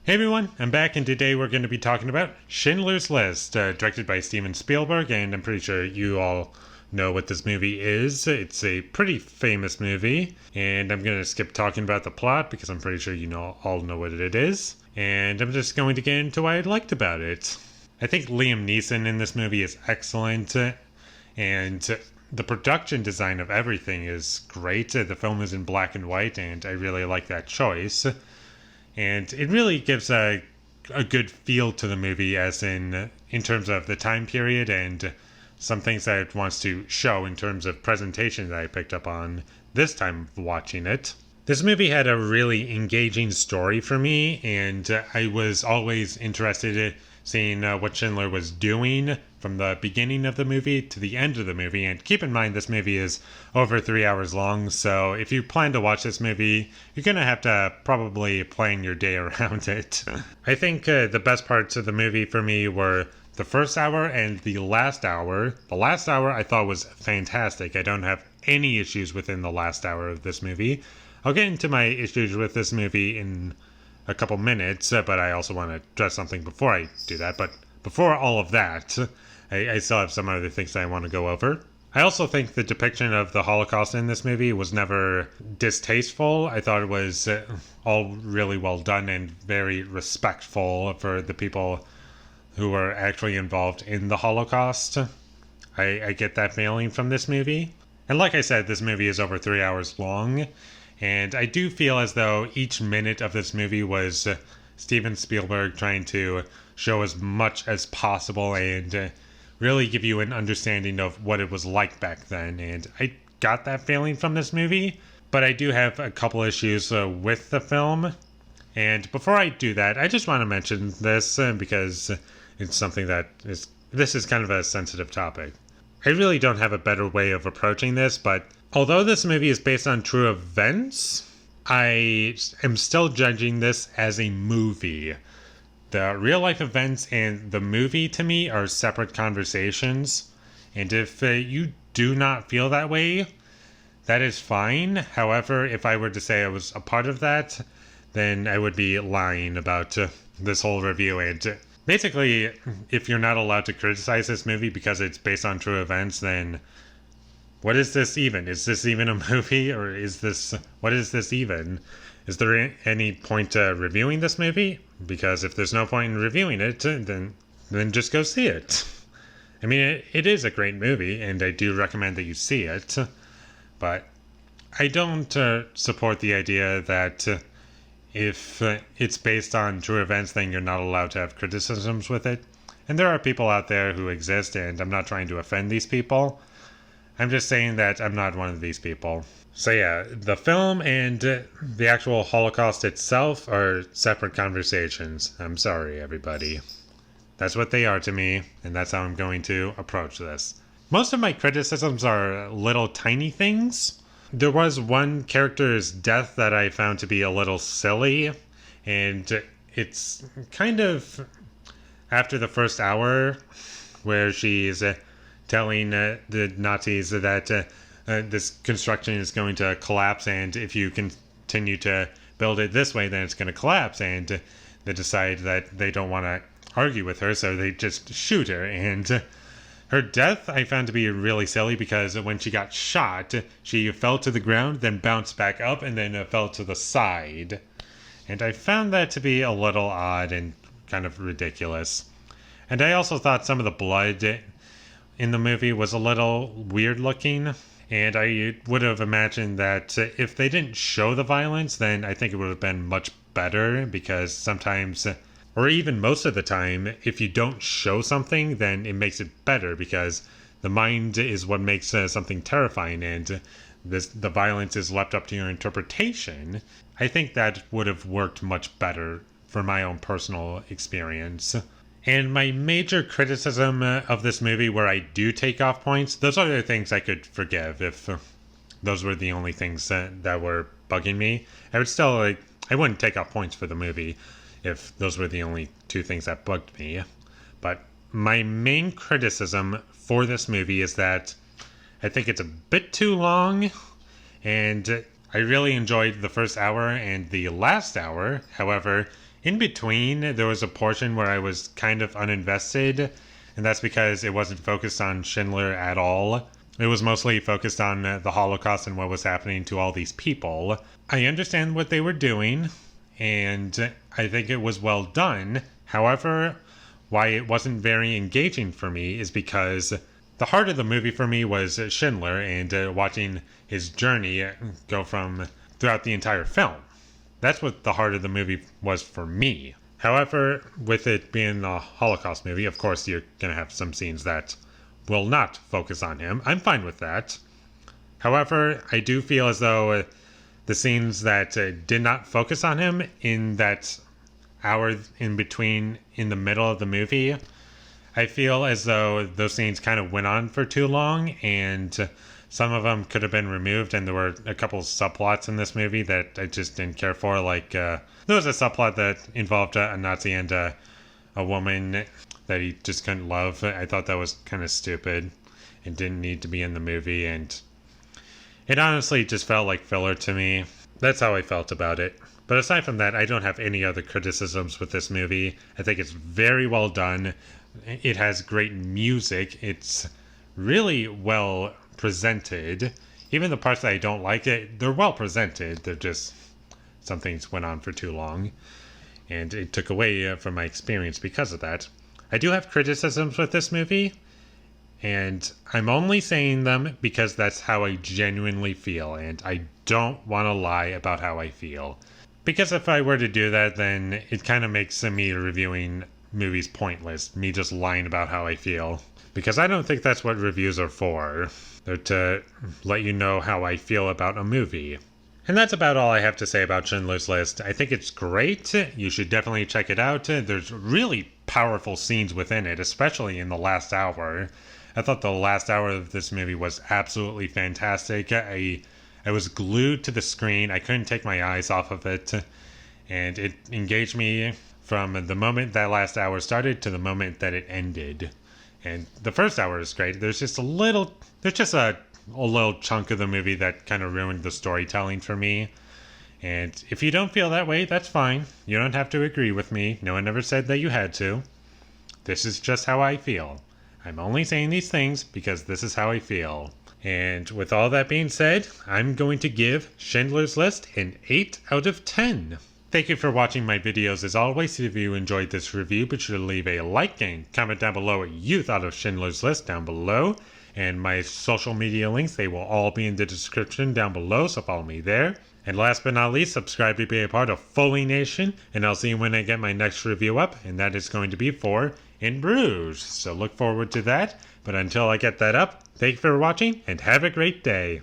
Hey everyone, I'm back and today we're going to be talking about Schindler's List, directed by Steven Spielberg, and I'm pretty sure you all know what this movie is. It's a pretty famous movie, and I'm going to skip talking about the plot because I'm pretty sure all know what it is, and I'm just going to get into what I liked about it. I think Liam Neeson in this movie is excellent, and the production design of everything is great. The film is in black and white, and I really like that choice. And it really gives a good feel to the movie, as in terms of the time period and some things that it wants to show in terms of presentation that I picked up on this time watching it. This movie had a really engaging story for me, and I was always interested in seeing what Schindler was doing from the beginning of the movie to the end of the movie. And keep in mind, this movie is over 3 hours long, so if you plan to watch this movie, you're going to have to probably plan your day around it. I think the best parts of the movie for me were the first hour and the last hour. The last hour I thought was fantastic. I don't have any issues within the last hour of this movie. I'll get into my issues with this movie in a couple minutes, but I also want to address something before I do that. But before all of that, I still have some other things that I want to go over. I also think the depiction of the Holocaust in this movie was never distasteful. I thought it was all really well done and very respectful for the people who were actually involved in the Holocaust. I get that feeling from this movie. And like I said, this movie is over 3 hours long. And I do feel as though each minute of this movie was Steven Spielberg trying to show as much as possible and really give you an understanding of what it was like back then. And I got that feeling from this movie, but I do have a couple issues with the film. And before I do that, I just want to mention this because it's something this is kind of a sensitive topic. I really don't have a better way of approaching this, but although this movie is based on true events, I am still judging this as a movie. The real life events and the movie to me are separate conversations. And if you do not feel that way, that is fine. However, if I were to say I was a part of that, then I would be lying about this whole review. And basically, if you're not allowed to criticize this movie because it's based on true events, then what is this even? Is this even a movie? Or what is this even? Is there any point reviewing this movie? Because if there's no point in reviewing it, then just go see it. I mean, it is a great movie, and I do recommend that you see it. But I don't support the idea that if it's based on true events, then you're not allowed to have criticisms with it. And there are people out there who exist, and I'm not trying to offend these people. I'm just saying that I'm not one of these people. So yeah, the film and the actual Holocaust itself are separate conversations. I'm sorry, everybody. That's what they are to me, and that's how I'm going to approach this. Most of my criticisms are little tiny things. There was one character's death that I found to be a little silly, and it's kind of after the first hour where she's telling the Nazis that this construction is going to collapse, and if you continue to build it this way, then it's going to collapse. And they decide that they don't want to argue with her, so they just shoot her. And her death I found to be really silly because when she got shot, she fell to the ground, then bounced back up, and then fell to the side. And I found that to be a little odd and kind of ridiculous. And I also thought some of the blood in the movie was a little weird looking. And I would have imagined that if they didn't show the violence, then I think it would have been much better, because sometimes, or even most of the time, if you don't show something, then it makes it better, because the mind is what makes something terrifying, and the violence is left up to your interpretation. I think that would have worked much better for my own personal experience. And my major criticism of this movie, where I do take off points, those are the things I could forgive if those were the only things that were bugging me. I wouldn't take off points for the movie if those were the only two things that bugged me. But my main criticism for this movie is that I think it's a bit too long, and I really enjoyed the first hour and the last hour. However, In between, there was a portion where I was kind of uninvested, and that's because it wasn't focused on Schindler at all. It was mostly focused on the Holocaust and what was happening to all these people. I understand what they were doing, and I think it was well done. However, why it wasn't very engaging for me is because the heart of the movie for me was Schindler and watching his journey go from throughout the entire film. That's what the heart of the movie was for me. However, with it being a Holocaust movie, of course you're going to have some scenes that will not focus on him. I'm fine with that. However, I do feel as though the scenes that did not focus on him in that hour in between, in the middle of the movie, I feel as though those scenes kind of went on for too long, and some of them could have been removed, and there were a couple subplots in this movie that I just didn't care for. Like, there was a subplot that involved a Nazi and a woman that he just couldn't love. I thought that was kind of stupid and didn't need to be in the movie, and it honestly just felt like filler to me. That's how I felt about it. But aside from that, I don't have any other criticisms with this movie. I think it's very well done. It has great music. It's really well presented. Even the parts that I don't like they're well presented. They're just, some things went on for too long, and it took away from my experience because of that. I do have criticisms with this movie, and I'm only saying them because that's how I genuinely feel, and I don't want to lie about how I feel. Because if I were to do that, then it kind of makes me reviewing movies pointless, me just lying about how I feel. Because I don't think that's what reviews are for. They're to let you know how I feel about a movie. And that's about all I have to say about Schindler's List. I think it's great. You should definitely check it out. There's really powerful scenes within it, especially in the last hour. I thought the last hour of this movie was absolutely fantastic. I was glued to the screen. I couldn't take my eyes off of it. And it engaged me from the moment that last hour started to the moment that it ended. And the first hour is great. There's just a little chunk of the movie that kind of ruined the storytelling for me. And if you don't feel that way, that's fine. You don't have to agree with me. No one ever said that you had to. This is just how I feel. I'm only saying these things because this is how I feel. And with all that being said, I'm going to give Schindler's List an 8 out of 10. Thank you for watching my videos. As always, if you enjoyed this review, be sure to leave a like and comment down below what you thought of Schindler's List down below. And my social media links, they will all be in the description down below, so follow me there. And last but not least, subscribe to be a part of Foley Nation, and I'll see you when I get my next review up, and that is going to be for In Bruges. So look forward to that, but until I get that up, thank you for watching, and have a great day.